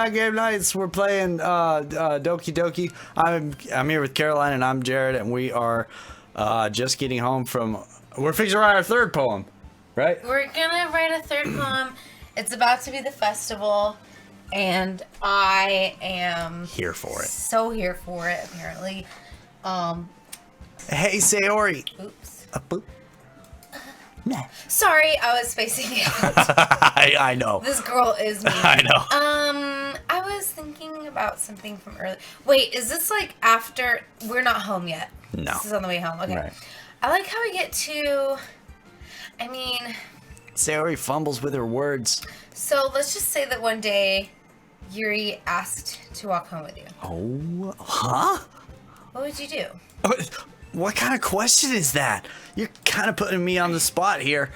Not Game Nights. We're playing Doki Doki. I'm here with Caroline and I'm Jared, and we are just getting home from. We're fixing to write our third poem, right? We're gonna write a third poem. It's about to be the festival, and I am Here for it. So here for it, apparently. Hey, Sayori. Oops. Boop. Nah. Sorry, I was spacing out. I know. This girl is me. I know. I was thinking about something from earlier. Wait, is this like after we're not home yet? No. This is on the way home. Okay. Right. I like how we get to. I mean. Sayori fumbles with her words. So let's just say that one day, Yuri asked to walk home with you. Oh, huh? What would you do? What kind of question is that? You're kind of putting me on the spot here.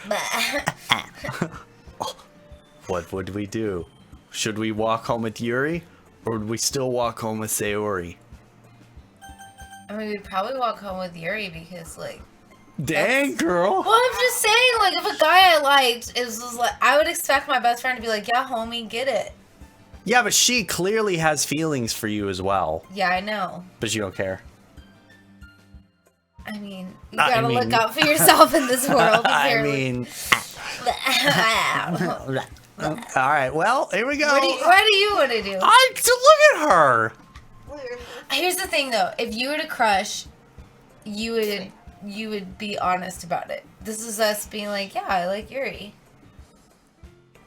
What would we do? Should we walk home with Yuri? Or would we still walk home with Sayori? I mean, we'd probably walk home with Yuri because, like... Dang, girl! Well, I'm just saying, like, if a guy I liked was like... I would expect my best friend to be like, yeah, homie, get it. Yeah, but she clearly has feelings for you as well. Yeah, I know. But you don't care. I mean, you gotta look out for yourself in this world. I mean... Alright, well, here we go. What do you want to do? Look at her! Here's the thing, though. If you were to crush, you would be honest about it. This is us being like, yeah, I like Yuri.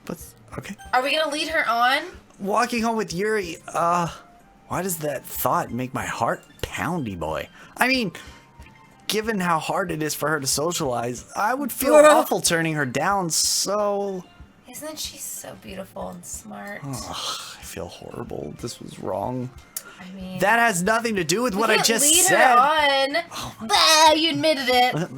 But, okay. Are we gonna lead her on? Walking home with Yuri, why does that thought make my heart poundy, boy? I mean, given how hard it is for her to socialize, I would feel awful turning her down, so... Isn't she so beautiful and smart? Oh, I feel horrible. This was wrong. I mean... That has nothing to do with what I just said. Lead her on. Oh, bah, you admitted it.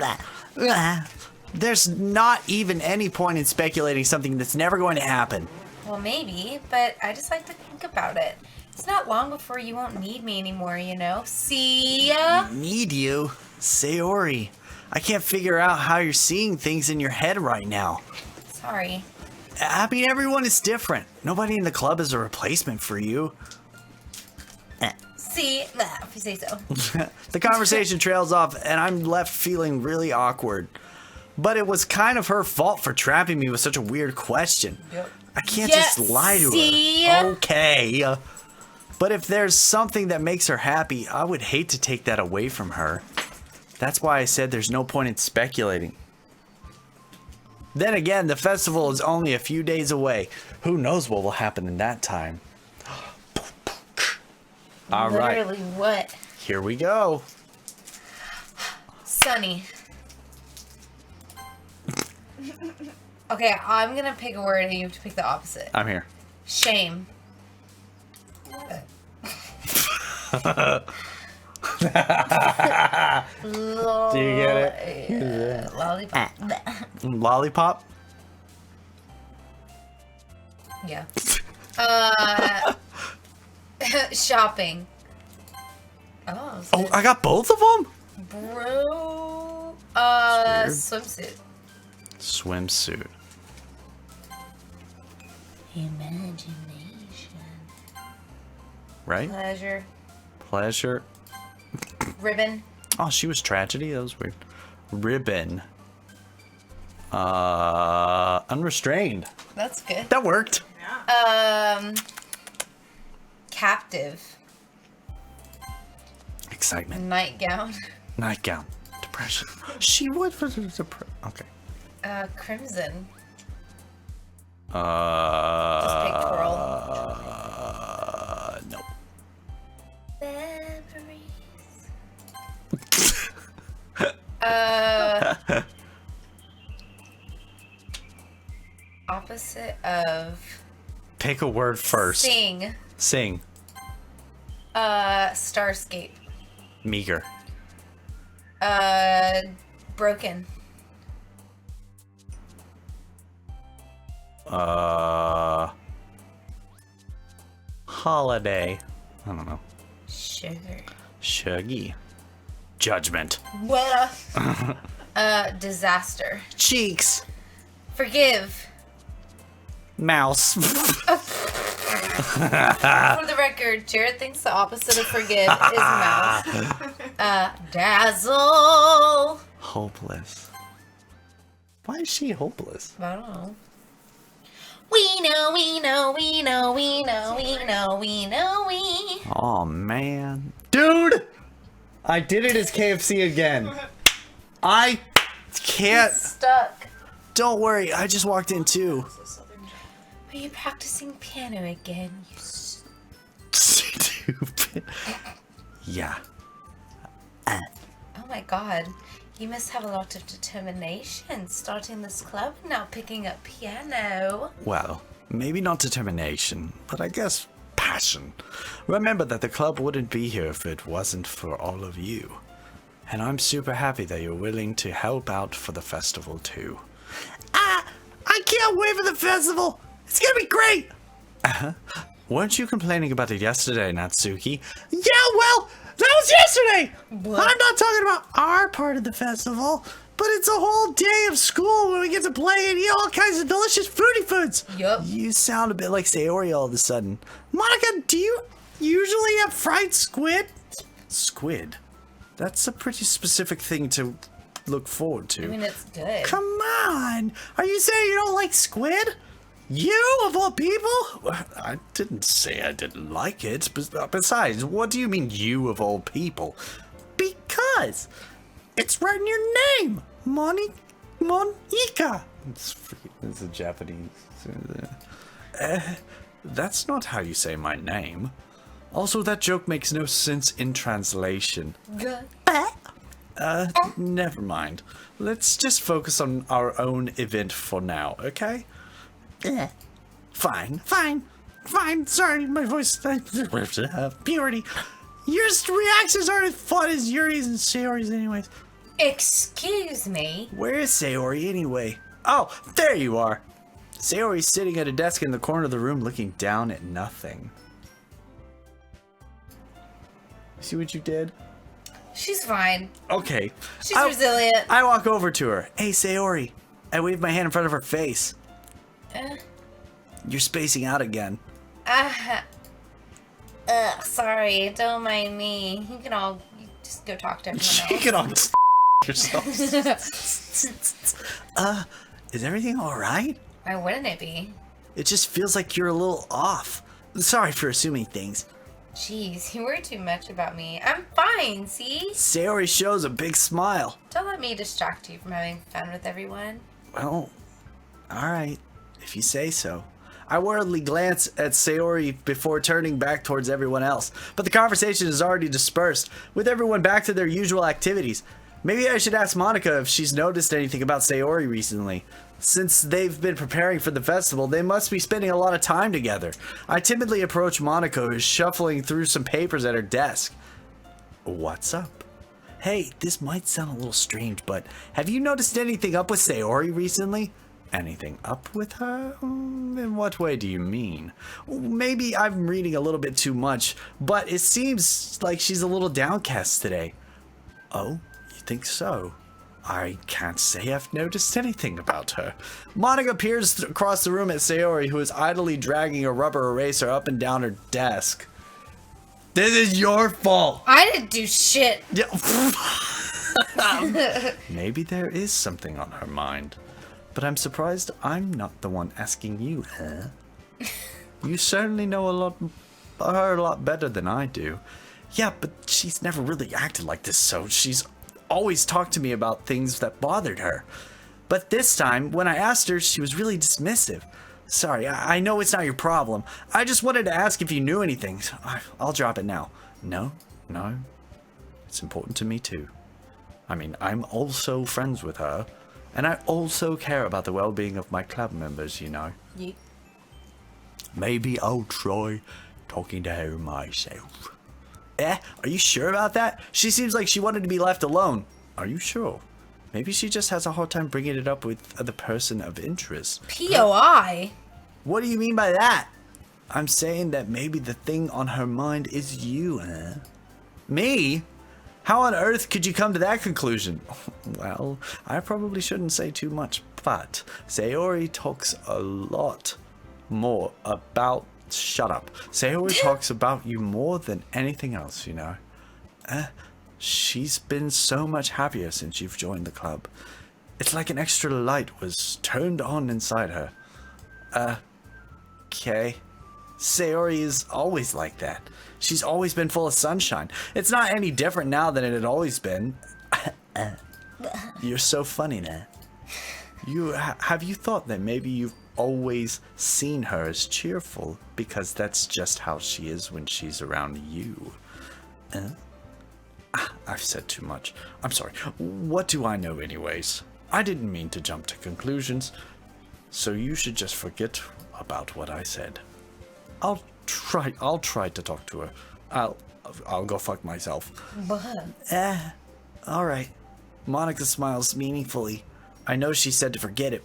There's not even any point in speculating something that's never going to happen. Well, maybe, but I just like to think about it. It's not long before you won't need me anymore, you know? See ya? Need you? Sayori, I can't figure out how you're seeing things in your head right now. Sorry. I mean, everyone is different. Nobody in the club is a replacement for you. See? If you say so. The conversation trails off, and I'm left feeling really awkward. But it was kind of her fault for trapping me with such a weird question. Yep. I can't just lie to her. Okay. But if there's something that makes her happy, I would hate to take that away from her. That's why I said there's no point in speculating. Then again, the festival is only a few days away. Who knows what will happen in that time? All right. Literally what? Here we go. Sunny. Okay, I'm gonna pick a word and you have to pick the opposite. I'm here. Shame. Do you get it? Lollipop. Lollipop? Yeah. Shopping. Oh, Oh, I got both of them? bro. Swimsuit. Swimsuit. Imagination. Right? Pleasure. Pleasure. Ribbon. Oh, she was tragedy? That was weird. Ribbon. Unrestrained. That's good. That worked. Captive. Excitement. Nightgown. Nightgown. Depression. She would for depression. Okay. Crimson. Just pick coral. No. Memories. Opposite of. Pick a word first. Sing. Sing. Starscape. Meager. Broken. Holiday. I don't know. Sugar. Shuggy. Judgment. What? Disaster. Cheeks. Forgive. Mouse. For the record, Jared thinks the opposite of forgive is mouse. Dazzle. Hopeless. Why is she hopeless? I don't know. We know. Oh man. Dude! I did it as KFC again. I can't. He's stuck. Don't worry, I just walked in too. Are you practicing piano again? You Stupid. Yeah. Oh my god. You must have a lot of determination starting this club and now picking up piano. Well, maybe not determination, but I guess passion. Remember that the club wouldn't be here if it wasn't for all of you. And I'm super happy that you're willing to help out for the festival too. I can't wait for the festival! It's gonna be great! Weren't you complaining about it yesterday, Natsuki? Yeah, well, that was yesterday! What? I'm not talking about our part of the festival, but it's a whole day of school where we get to play and eat all kinds of delicious foodie foods. Yup. You sound a bit like Sayori all of a sudden. Monica, do you usually have fried squid? Squid? That's a pretty specific thing to look forward to. I mean, it's good. Come on! Are you saying you don't like squid? You, of all people? I didn't say I didn't like it. Besides, what do you mean, you of all people? Because it's right in your name. Monica. It's a Japanese. That's not how you say my name. Also, that joke makes no sense in translation. Good. Never mind. Let's just focus on our own event for now, okay? Fine. Sorry, my voice. Purity. Your reactions aren't as fun as Yuri's and Sayori's anyways. Excuse me? Where is Sayori anyway? Oh, there you are. Sayori's sitting at a desk in the corner of the room looking down at nothing. See what you did? She's fine. Okay. She's resilient. I walk over to her. Hey, Sayori. I wave my hand in front of her face. You're spacing out again. Sorry. Don't mind me. You just go talk to everyone else. You can all yourself. Is everything all right? Why wouldn't it be? It just feels like you're a little off. Sorry for assuming things. Jeez, you worry too much about me. I'm fine, see? Sayori shows a big smile. Don't let me distract you from having fun with everyone. Well, alright, if you say so. I worriedly glance at Sayori before turning back towards everyone else, but the conversation is already dispersed, with everyone back to their usual activities. Maybe I should ask Monica if she's noticed anything about Sayori recently. Since they've been preparing for the festival, they must be spending a lot of time together. I timidly approach Monica, who's shuffling through some papers at her desk. What's up? Hey, this might sound a little strange, but have you noticed anything up with Sayori recently? Anything up with her? In what way do you mean? Maybe I'm reading a little bit too much, but it seems like she's a little downcast today. Oh, you think so? I can't say I've noticed anything about her. Monica peers across the room at Sayori, who is idly dragging a rubber eraser up and down her desk. This is your fault. I didn't do shit. Yeah. Maybe there is something on her mind. But I'm surprised I'm not the one asking you, huh? You certainly know her a lot better than I do. Yeah, but she's never really acted like this, so she's always talked to me about things that bothered her. But this time, when I asked her, she was really dismissive. Sorry, I know it's not your problem. I just wanted to ask if you knew anything. I'll drop it now. No. It's important to me too. I mean, I'm also friends with her, and I also care about the well-being of my club members, you know. Yeah. Maybe I'll try talking to her myself. Are you sure about that? She seems like she wanted to be left alone. Are you sure? Maybe she just has a hard time bringing it up with the person of interest. POI? What do you mean by that? I'm saying that maybe the thing on her mind is you, huh? Me? How on earth could you come to that conclusion? Well, I probably shouldn't say too much, but Sayori talks a lot more about... Shut up. Sayori talks about you more than anything else, you know. She's been so much happier since you've joined the club. It's like an extra light was turned on inside her. Okay. Sayori is always like that. She's always been full of sunshine. It's not any different now than it had always been. You're so funny now. Have you thought that maybe you've always seen her as cheerful because that's just how she is when she's around you? I've said too much. I'm sorry. What do I know anyways? I didn't mean to jump to conclusions. So you should just forget about what I said. I'll try to talk to her. I'll go fuck myself. All right. Monica smiles meaningfully. I know she said to forget it,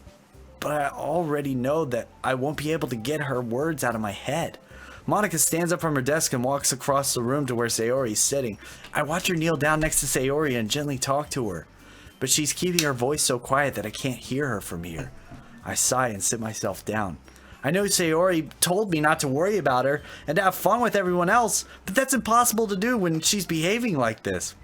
but I already know that I won't be able to get her words out of my head. Monica stands up from her desk and walks across the room to where Sayori is sitting. I watch her kneel down next to Sayori and gently talk to her, but she's keeping her voice so quiet that I can't hear her from here. I sigh and sit myself down. I know Sayori told me not to worry about her and to have fun with everyone else, but that's impossible to do when she's behaving like this.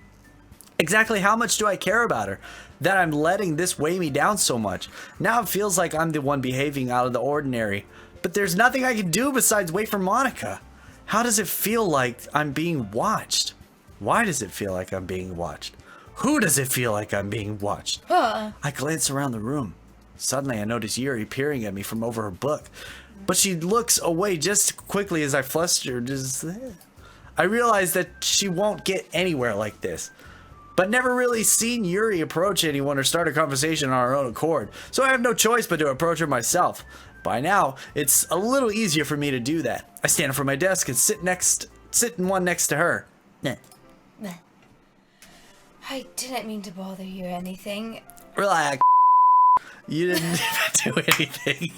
Exactly how much do I care about her, that I'm letting this weigh me down so much? Now it feels like I'm the one behaving out of the ordinary, but there's nothing I can do besides wait for Monica. How does it feel like I'm being watched? Why does it feel like I'm being watched? Who does it feel like I'm being watched? I glance around the room. Suddenly I notice Yuri peering at me from over her book, but she looks away just quickly as I flustered. I realize that she won't get anywhere like this, but never really seen Yuri approach anyone or start a conversation on her own accord, so I have no choice but to approach her myself. By now, it's a little easier for me to do that. I stand up from my desk and sit in one next to her. I didn't mean to bother you or anything. Relax. You didn't even do anything.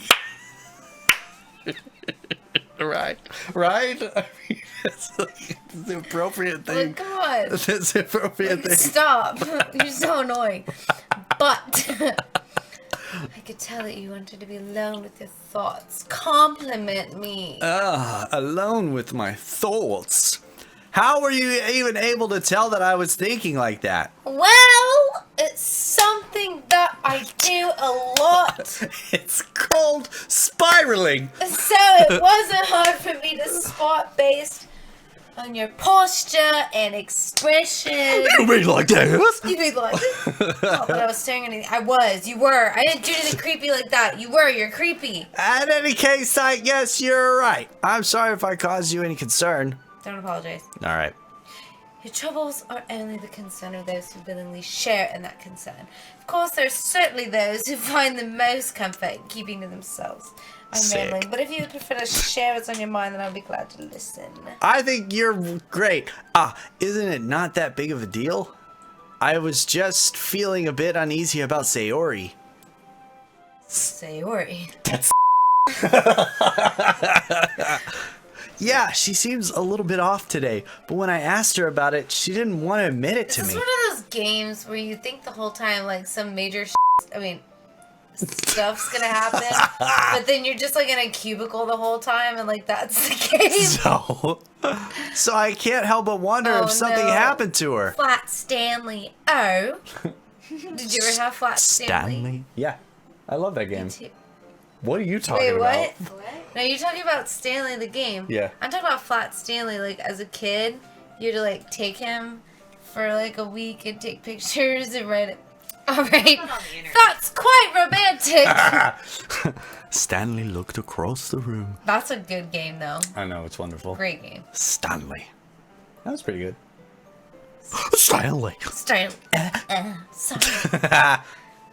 Right? I mean, that's like the appropriate thing. Oh, come on. That's the appropriate thing. Stop. You're so annoying. But I could tell that you wanted to be alone with your thoughts. Compliment me. Alone with my thoughts. How were you even able to tell that I was thinking like that? Well, it's something that I do a lot. It's called spiraling. So it wasn't hard for me to spot based on your posture and expression. You mean like this? You mean like this? Not that I was staring at anything. I was. You were. I didn't do anything creepy like that. You were. You're creepy. In any case, I guess you're right. I'm sorry if I caused you any concern. Don't apologize. All right. Your troubles are only the concern of those who willingly share in that concern. Of course, there's certainly those who find the most comfort in keeping to themselves. I'm rambling, but if you would prefer to share what's on your mind, then I'll be glad to listen. I think you're great. Isn't it not that big of a deal? I was just feeling a bit uneasy about Sayori. Sayori? That's Yeah, she seems a little bit off today, but when I asked her about it, she didn't want to admit it to me. It's one of those games where you think the whole time, like, some major stuff's gonna happen, but then you're just, like, in a cubicle the whole time, and, like, that's the game. So I can't help but wonder if something happened to her. Flat Stanley. Oh. Did you ever have Flat Stanley? Yeah. I love that game. Me too. What are you talking about? about? What? No, you're talking about Stanley the game. Yeah. I'm talking about Flat Stanley. Like, as a kid, you had to, like, take him for, like, a week and take pictures and write it. Alright. That's quite romantic. Stanley looked across the room. That's a good game, though. I know, it's wonderful. Great game. Stanley. That was pretty good. Stanley. Sorry.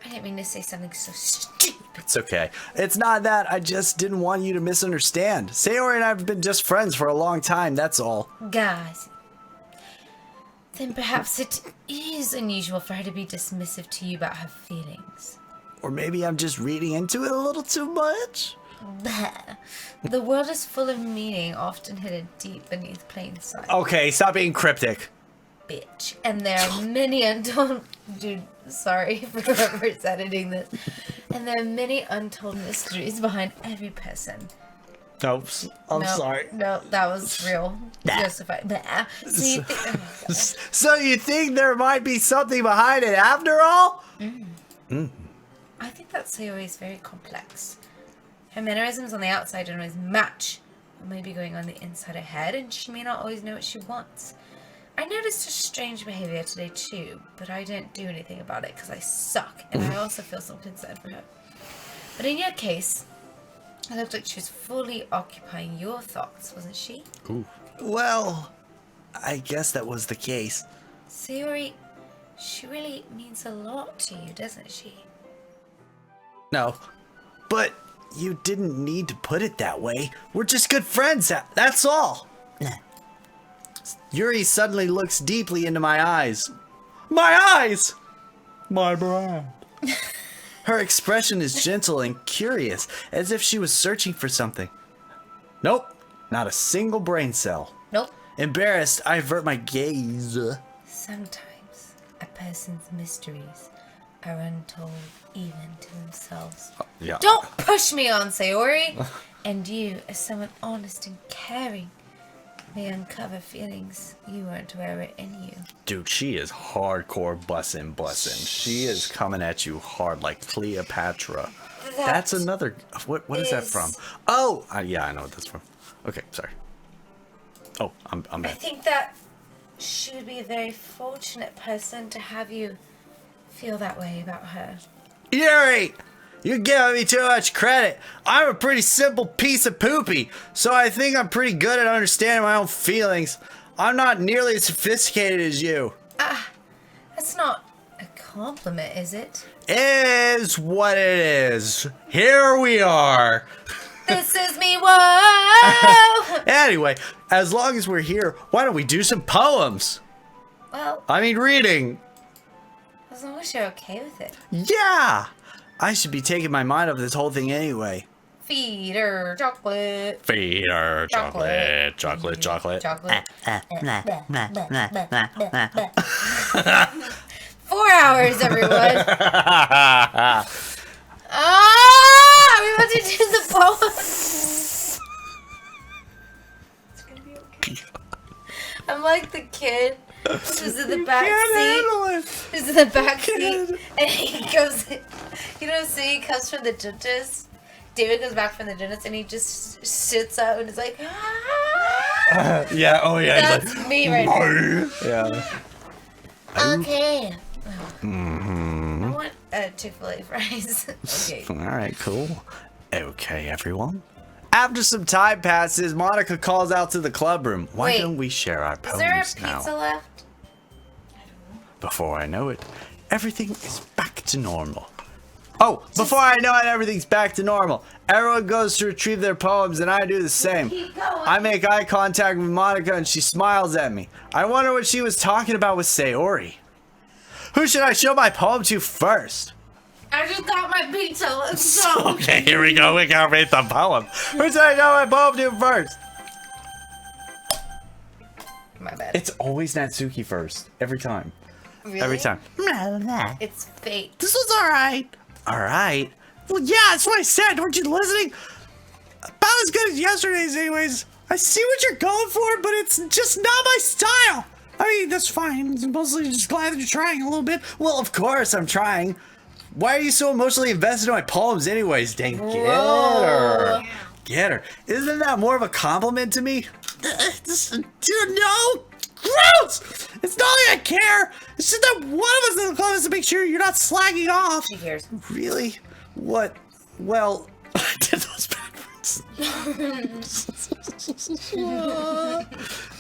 I didn't mean to say something so stupid. It's okay. It's not that. I just didn't want you to misunderstand. Sayori and I have been just friends for a long time, that's all. Guys. Then perhaps it is unusual for her to be dismissive to you about her feelings. Or maybe I'm just reading into it a little too much. The world is full of meaning, often hidden deep beneath plain sight. Okay, stop being cryptic. Bitch. And there are many untold... Dude, sorry for whoever's editing this. And there are many untold mysteries behind every person, Nope. I'm sorry. No, that was real. Justified. Nah. So you think, So you think there might be something behind it after all? I think that Sayori is very complex. Her mannerisms on the outside don't always match what may be going on the inside of her head, and she may not always know what she wants. I noticed her strange behavior today too, but I didn't do anything about it because I suck, and I also feel some concern for her. But in your case, it looked like she was fully occupying your thoughts, wasn't she? Ooh. Well, I guess that was the case. Sayori, she really means a lot to you, doesn't she? No, but you didn't need to put it that way. We're just good friends, that's all. Yuri suddenly looks deeply into my eyes. My eyes! My brand. Her expression is gentle and curious, as if she was searching for something. Nope, not a single brain cell. Nope. Embarrassed, I avert my gaze. Sometimes a person's mysteries are untold even to themselves. Yeah. Don't push me on, Sayori! And you, as someone honest and caring, may uncover feelings you weren't aware were in you. Dude, she is hardcore bussin'. She is coming at you hard like Cleopatra. That's another... What is that from? Oh! Yeah, I know what that's from. Okay, sorry. Oh, I'm I bad. think that she would be a very fortunate person to have you feel that way about her. Yuri! You're giving me too much credit. I'm a pretty simple piece of poopy, so I think I'm pretty good at understanding my own feelings. I'm not nearly as sophisticated as you. That's not a compliment, is it? Is what it is. Here we are. This is me, whoa! Anyway, as long as we're here, why don't we do some poems? Well, I mean reading. as long as you're okay with it. Yeah! I should be taking my mind off this whole thing anyway. Feed her chocolate. Feed her chocolate. 4 hours, everyone. Are we about to do the poem? It's gonna be okay. I'm like the kid who's in the back seat. Who's in the back seat, and he goes. You know, so he comes from the dentist. David comes back from the dentist, and he just sits up and is like, ah! Yeah. Oh yeah. That's like, me right now. Yeah. Okay. I want Chick-fil-A fries. Okay. All right. Cool. Okay, everyone. After some time passes, Monica calls out to the club room. Why don't we share our poems now? Is there a pizza left? Before I know it, everything is back to normal. Oh, before I know it, everything's back to normal. Everyone goes to retrieve their poems, and I do the same. I make eye contact with Monica, and she smiles at me. I wonder what she was talking about with Sayori. Who should I show my poem to first? I just got my pizza. Let's go. Okay, here we go. We gotta read the poem. Who should I show my poem to first? My bad. It's always Natsuki first. Every time. Really? Every time. It's fate. This was alright. Alright? Well, yeah, that's what I said. Weren't you listening? About as good as yesterday's, anyways. I see what you're going for, but it's just not my style. I mean, that's fine. I'm mostly just glad that you're trying a little bit. Well, of course I'm trying. Why are you so emotionally invested in my poems, anyways? Dang, get her. Get her. Isn't that more of a compliment to me? Dude, no! Gross! It's not like I care. It's just that one of us in the club has to make sure you're not slagging off. She cares. Really? What? Well, I did those backwards.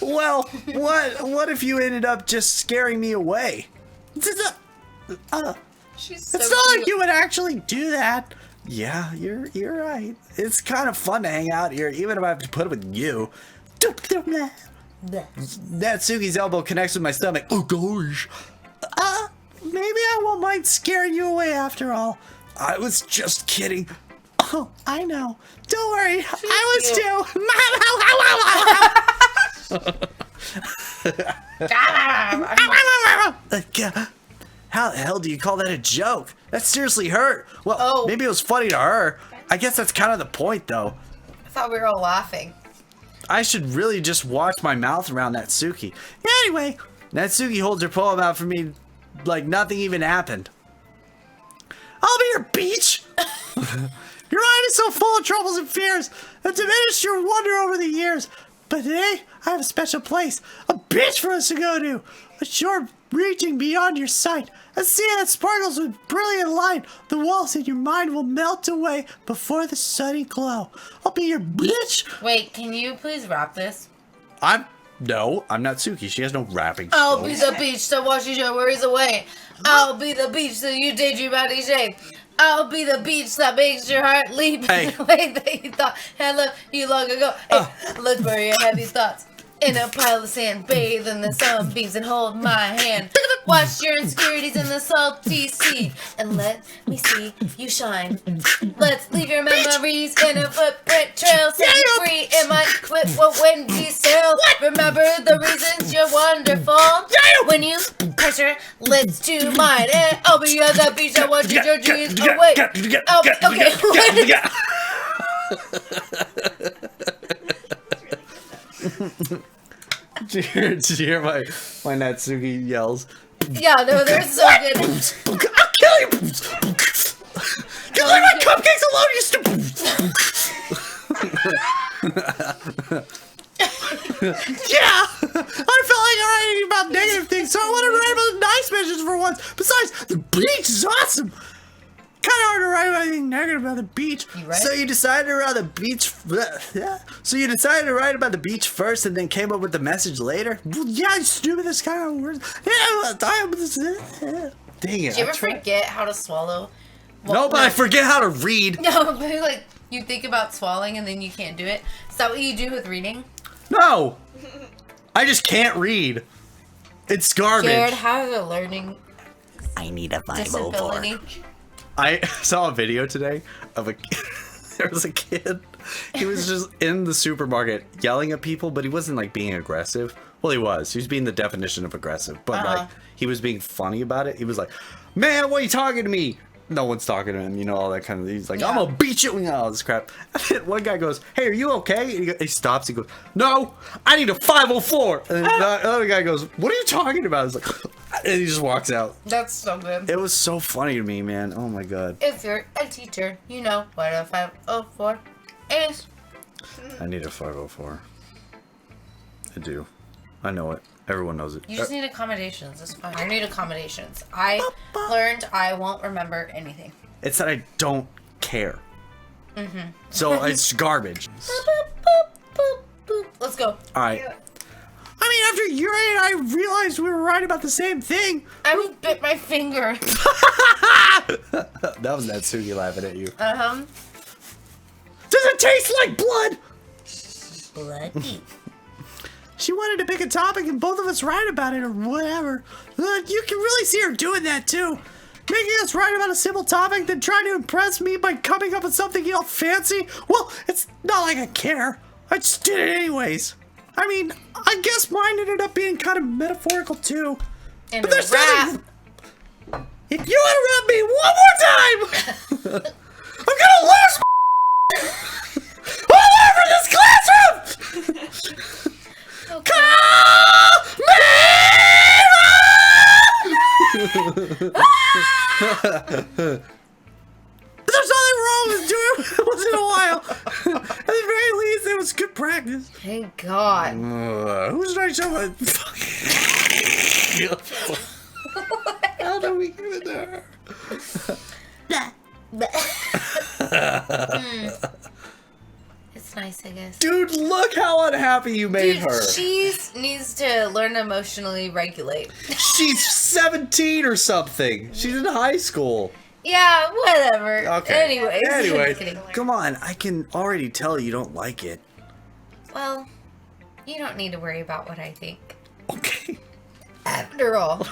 Well, what if you ended up just scaring me away? She's so It's not like you would actually do that. Yeah, you're right. It's kind of fun to hang out here, even if I have to put up with you. Natsuki's elbow connects with my stomach. Oh gosh. Maybe I won't mind scaring you away after all. I was just kidding. Oh, I know. Don't worry. I was too. How the hell do you call that a joke? That seriously hurt. Well, maybe it was funny to her. I guess that's kind of the point, though. thought we were all laughing. I should really just watch my mouth around Natsuki. Anyway, Natsuki holds her poem out for me like nothing even happened. I'll be your beach! Your mind is so full of troubles and fears that diminished your wonder over the years. But today, I have a special place, a beach for us to go to, a shore reaching beyond your sight, a sea that sparkles with brilliant light. The walls in your mind will melt away before the sunny glow. I'll be your bitch. Wait, can you please rap this? No, I'm not Suki. She has no rapping I'll skills. be the beach that washes your worries away. I'll be the beach that you daydream about each day. I'll be the beach that makes your heart leap Hey. in a way that you thought had left you long ago. Hey, let's bury your heavy thoughts in a pile of sand. Bathe in the sunbeams and hold my hand. Wash your insecurities in the salty sea and let me see you shine. Let's leave your memories in a footprint trail. Set you free in my whip when we sail. Remember the reasons you're wonderful. When you press your lips to mine, and I'll be on the beach that watches your dreams away. Okay. Did you hear my Natsuki yells? Yeah, no, they're so good. I'll kill you! You leave my cupcakes alone, you stupid! Yeah! I felt like writing about negative things, so I wanted to write about the nice mentions for once. Besides, the beach is awesome! Kind of hard to write about anything negative about the beach. So you decided to write about the beach. So you decided to write about the beach first, and then came up with the message later. Yeah, you stupid. This kind of words. Yeah, dang it. Did you ever forget how to swallow? No, but I forget how to read. No, but like you think about swallowing and then you can't do it. Is that what you do with reading? No, I just can't read. It's garbage. Jared has a learning I need a disability. I saw a video today of there was a kid. He was just in the supermarket yelling at people, but he wasn't like being aggressive. Well, he was. He was being the definition of aggressive, but like he was being funny about it. He was like, "Man, why are you talking to me?" No one's talking to him, you know, all that kind of. He's like, "I'm gonna beat you," and all this crap. And then one guy goes, "Hey, are you okay?" And he stops. He goes, "No, I need a 504." And then the other guy goes, "What are you talking about?" He's like, and he just walks out. That's so good. It was so funny to me, man. Oh my god. If you're a teacher, you know what a 504 is. I need a 504. I do. I know it. Everyone knows it. You just need accommodations. It's fine. I need accommodations. I learned I won't remember anything. It's that I don't care. So it's garbage. Boop, boop, boop, boop. Let's go. All right. I mean, after Yuri and I realized we were right about the same thing. I would bit my finger. That was Natsuki laughing at you. Does it taste like blood? Bloody. She wanted to pick a topic and both of us write about it or whatever. You can really see her doing that too. Making us write about a simple topic, then trying to impress me by coming up with something all fancy. Well, it's not like I care. I just did it anyways. I mean, I guess mine ended up being kind of metaphorical too. And but there's rap. something. If you interrupt me one more time, I'm gonna lose all over this classroom. Okay. Call me! There's nothing wrong with doing it once in a while. At the very least, it was good practice. Thank God. Who's nice about? How do we give it to her? It's nice, I guess. Dude, look how unhappy you made her. She needs to learn to emotionally regulate. She's 17 or something. She's in high school. Yeah, whatever. Okay. Anyway, come on. I can already tell you don't like it. well, you don't need to worry about what I think. Okay. After all,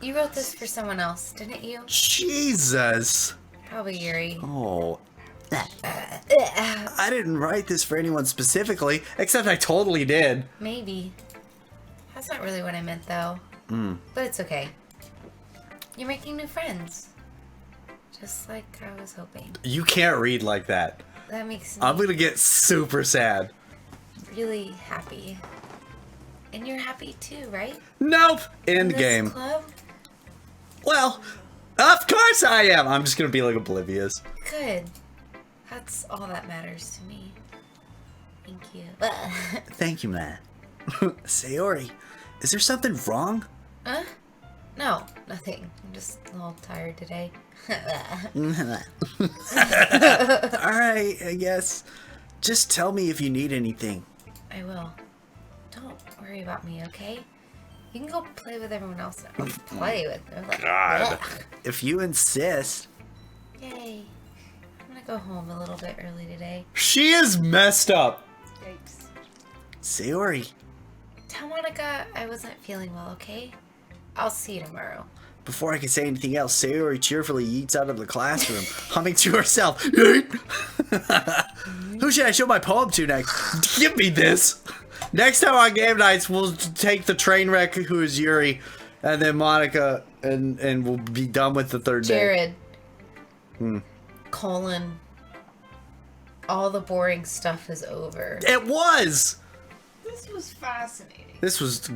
you wrote this for someone else, didn't you? Jesus. Probably Yuri. Oh. I didn't write this for anyone specifically, except I totally did. Maybe. That's not really what I meant, though. But it's okay. You're making new friends. Just like I was hoping. You can't read like that. That makes me I'm gonna get super sad. really happy. And you're happy too, right? Nope. In End this game. club? Well, of course I am. I'm just gonna be like oblivious. Good. That's all that matters to me. Thank you. Thank you, man. Sayori, is there something wrong? Huh? No, nothing. I'm just a little tired today. Alright, I guess. Just tell me if you need anything. I will. Don't worry about me, okay? You can go play with everyone else. I'll play with them. Like, God. bleh. If you insist. Yay. I'm gonna go home a little bit early today. She is messed up. Yikes. Sayori, Tell Monica I wasn't feeling well, okay? I'll see you tomorrow. before I can say anything else, Sayori cheerfully yeets out of the classroom, humming to herself. Who should I show my poem to next? Give me this! Next time on game nights, we'll take the train wreck who is Yuri, and then Monica, and we'll be done with the third day. Jared. Colin. All the boring stuff is over. It was! This was fascinating. This was great.